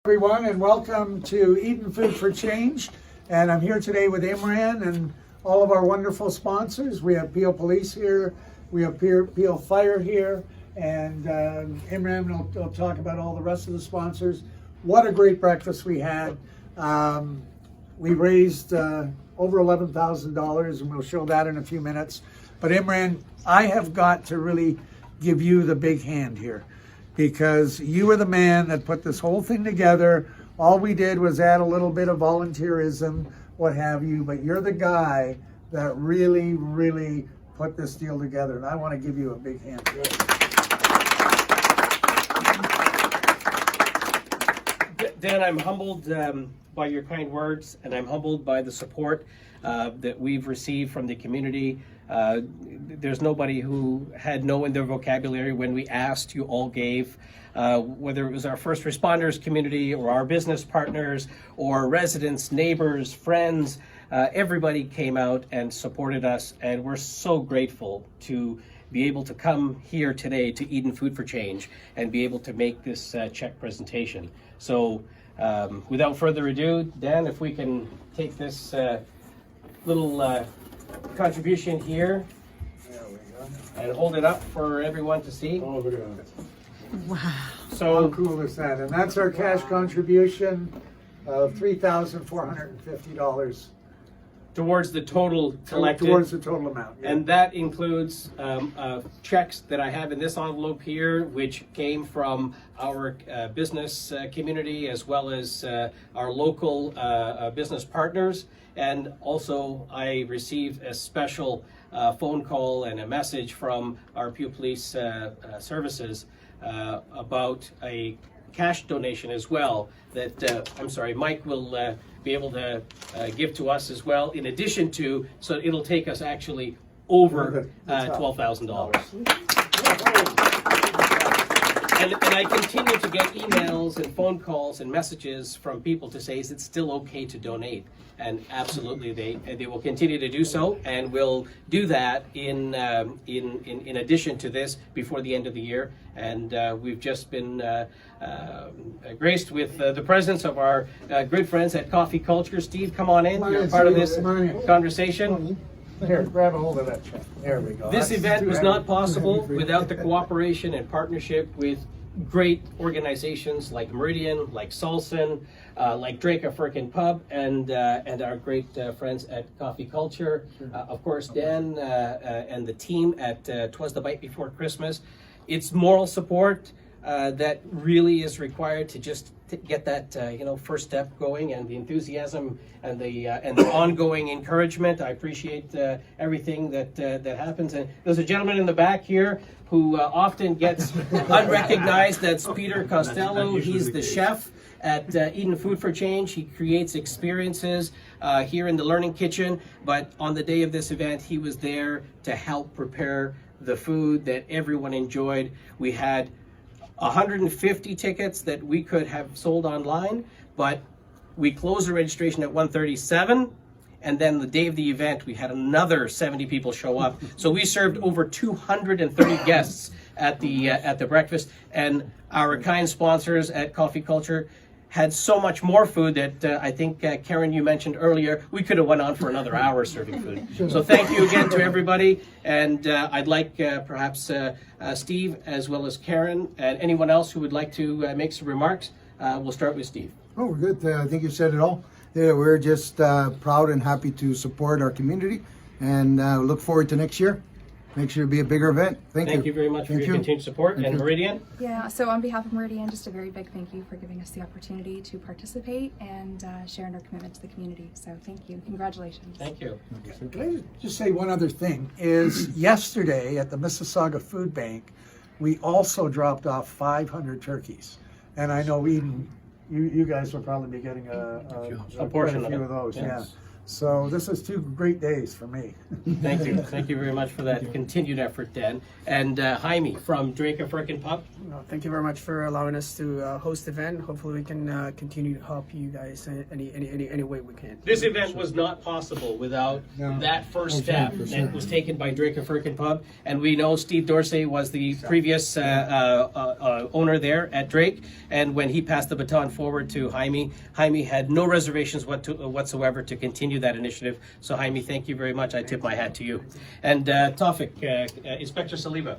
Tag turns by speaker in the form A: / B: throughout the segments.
A: Everyone, and welcome to Eating Food for Change. And I'm here today with Imran and all of our wonderful sponsors. We have Peel Police here, we have Peel Fire here, and Imran will talk about all the rest of the sponsors. What a great breakfast we had. We raised over $11,000, and we'll show that in a few minutes. But Imran, I have got to really give you the big hand here, because you were the man that put this whole thing together. All we did was add a little bit of volunteerism, what have you, but you're the guy that really put this deal together, and I want to give you a big hand.
B: Dan, I'm humbled by your kind words, and I'm humbled by the support that we've received from the community. There's nobody who had no in their vocabulary when we asked. You all gave, whether it was our first responders community or our business partners or residents, neighbors, friends, everybody came out and supported us, and we're so grateful to be able to come here today to Eating Food for Change and be able to make this check presentation. So without further ado, Dan, if we can take this little contribution here and hold it up for everyone to see.
A: Oh, look at that.
C: Wow.
B: So
A: how cool is that? And that's our cash contribution of $3,450
B: towards the total collected.
A: Towards the total amount. Yeah.
B: And that includes checks that I have in this envelope here, which came from our business community as well as our local business partners. And also I received a special phone call and a message from our Peel Police Services about a cash donation as well that Mike will be able to give to us as well, in addition to, so it'll take us actually over $12,000. And I continue to get emails and phone calls and messages from people to say, is it still okay to donate? And absolutely, they will continue to do so, and we'll do that in addition to this before the end of the year. And we've just been graced with the presence of our good friends at Coffee Culture. Steve, come on in. You're part of this conversation.
A: Here, grab a hold of that check. There we go.
B: This event was not possible without the cooperation and partnership with great organizations like Meridian, like Salson, like Duraiappah Pub, and our great friends at Coffee Culture. Of course, Dan and the team at Twas the Bite Before Christmas. It's moral support that really is required to just get that first step going, and the enthusiasm and the ongoing encouragement. I appreciate everything that happens. And there's a gentleman in the back here who often gets unrecognized. That's Peter Costello. He's the chef at Eating Food for Change. He creates experiences here in the Learning Kitchen, but on the day of this event, he was there to help prepare the food that everyone enjoyed. We had 150 tickets that we could have sold online, but we closed the registration at 1:37, and then the day of the event we had another 70 people show up. So we served over 230 guests at the breakfast, and our kind sponsors at Coffee Culture had so much more food that I think, Karen, you mentioned earlier, we could have went on for another hour serving food. So thank you again to everybody, and I'd like perhaps Steve, as well as Karen, and anyone else who would like to make some remarks. We'll start with Steve.
D: Oh, we're good. I think you said it all. Yeah, we're just proud and happy to support our community, and look forward to next year. Make sure it'll be a bigger event. Thank you
B: very much for your continued support. And Meridian?
E: Yeah, so on behalf of Meridian, just a very big thank you for giving us the opportunity to participate and sharing our commitment to the community. So thank you. Congratulations.
B: Thank you.
A: Okay. Can I just say one other thing? Is yesterday at the Mississauga Food Bank, we also dropped off 500 turkeys. And I know you guys will probably be getting a portion of those. Yes. Yeah. So this is 2 great days for me.
B: Thank you. Thank you very much for that continued effort, Dan. And Jaime from Duraiappah Pub.
C: Thank you very much for allowing us to host the event. Hopefully we can continue to help you guys any way we can.
B: This event was not possible without that first step that was taken by Duraiappah Pub. And we know Steve Dorsey was the previous owner there at Drake. And when he passed the baton forward to Jaime had no reservations whatsoever to continue that initiative. So Jaime, thank you very much. I tip my hat to you. And Tawfik, Inspector Saliba.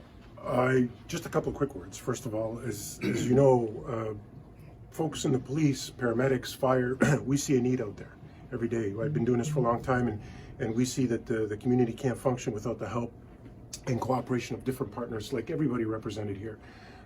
F: Just a couple quick words. First of all, as you know, folks in the police, paramedics, fire, we see a need out there every day. I've been doing this for a long time, and we see that the community can't function without the help and cooperation of different partners, like everybody represented here.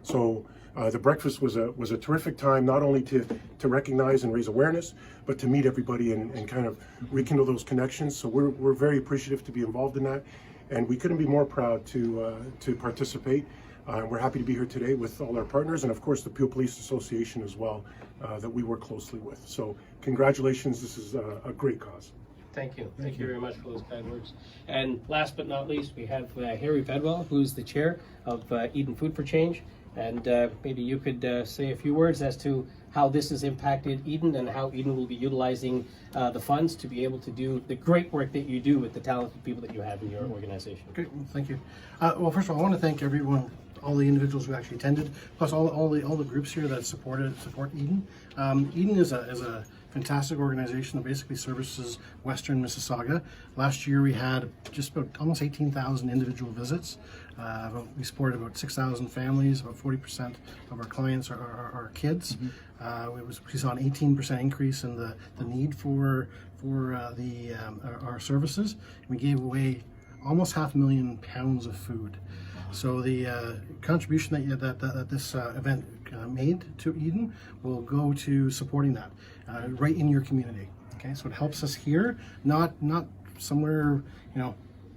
F: So the breakfast was a terrific time, not only to recognize and raise awareness, but to meet everybody and kind of rekindle those connections. So we're very appreciative to be involved in that, and we couldn't be more proud to participate. We're happy to be here today with all our partners, and of course the Peel Police Association as well, that we work closely with. So congratulations, this is a great cause.
B: Thank you. Thank you very much for those kind words. And last but not least, we have Harry Bedwell, who's the chair of Eden Food for Change. And maybe you could say a few words as to how this has impacted Eden and how Eden will be utilizing the funds to be able to do the great work that you do with the talented people that you have in your organization.
G: Great, well, thank you. Well, first of all, I want to thank everyone, all the individuals who actually attended, plus all the groups here that support Eden. Eden is a fantastic organization that basically services Western Mississauga. Last year we had just about almost 18,000 individual visits. We supported about 6,000 families. About 40% of our clients are kids. We saw an 18% increase in the need for our services. We gave away almost 500,000 pounds of food. So the contribution that this event made to Eden will go to supporting that right in your community. Okay, so it helps us here, not somewhere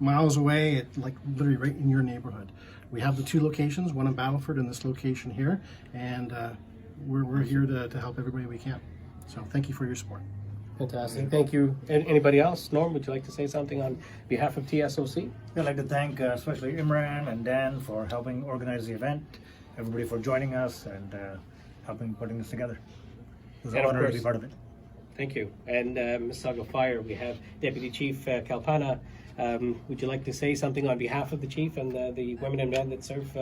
G: miles away, like literally right in your neighborhood. We have the 2 locations, one in Battleford and this location here, and we're here to help everybody we can. So thank you for your support.
B: Fantastic. Thank you. Anybody else? Norm, would you like to say something on behalf of TSOC?
H: I'd like to thank especially Imran and Dan for helping organize the event, everybody for joining us and helping putting this together. It was an honor to be part of it.
B: Thank you. And Mississauga Fire, we have Deputy Chief Kalpana. Would you like to say something on behalf of the chief and the women and men that serve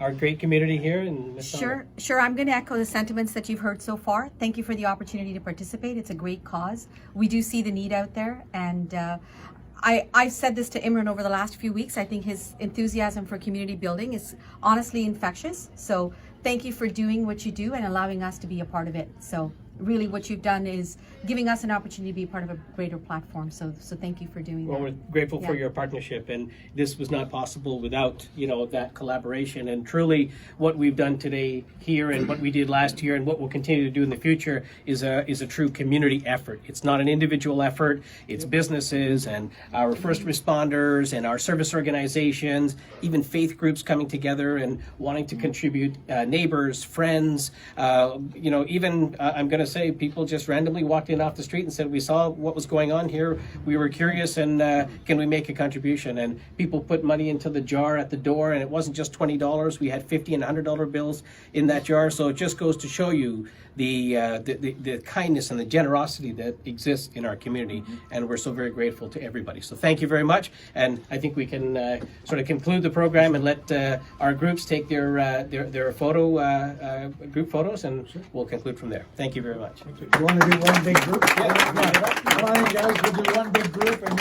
B: our great community here in Mississauga?
I: Sure. I'm going to echo the sentiments that you've heard so far. Thank you for the opportunity to participate. It's a great cause. We do see the need out there, and I've said this to Imran over the last few weeks. I think his enthusiasm for community building is honestly infectious. So thank you for doing what you do and allowing us to be a part of it. So really what you've done is giving us an opportunity to be part of a greater platform. So thank you for doing that.
B: Well, we're grateful for your partnership, and this was not possible without, that collaboration. And truly what we've done today here and what we did last year and what we'll continue to do in the future is a true community effort. It's not an individual effort. It's businesses and our first responders and our service organizations, even faith groups coming together and wanting to contribute, neighbors, friends, even I'm going to say people just randomly walked in off the street and said, we saw what was going on here, we were curious, and can we make a contribution? And people put money into the jar at the door, and it wasn't just $20. We had $50 and $100 bills in that jar. So it just goes to show you the kindness and the generosity that exists in our community, and we're so very grateful to everybody. So thank you very much, and I think we can sort of conclude the program and let our groups take their group photos, and we'll conclude from there. Thank you very much.
A: You want to do one big group? Yeah. Come on, guys, we'll do one big group. And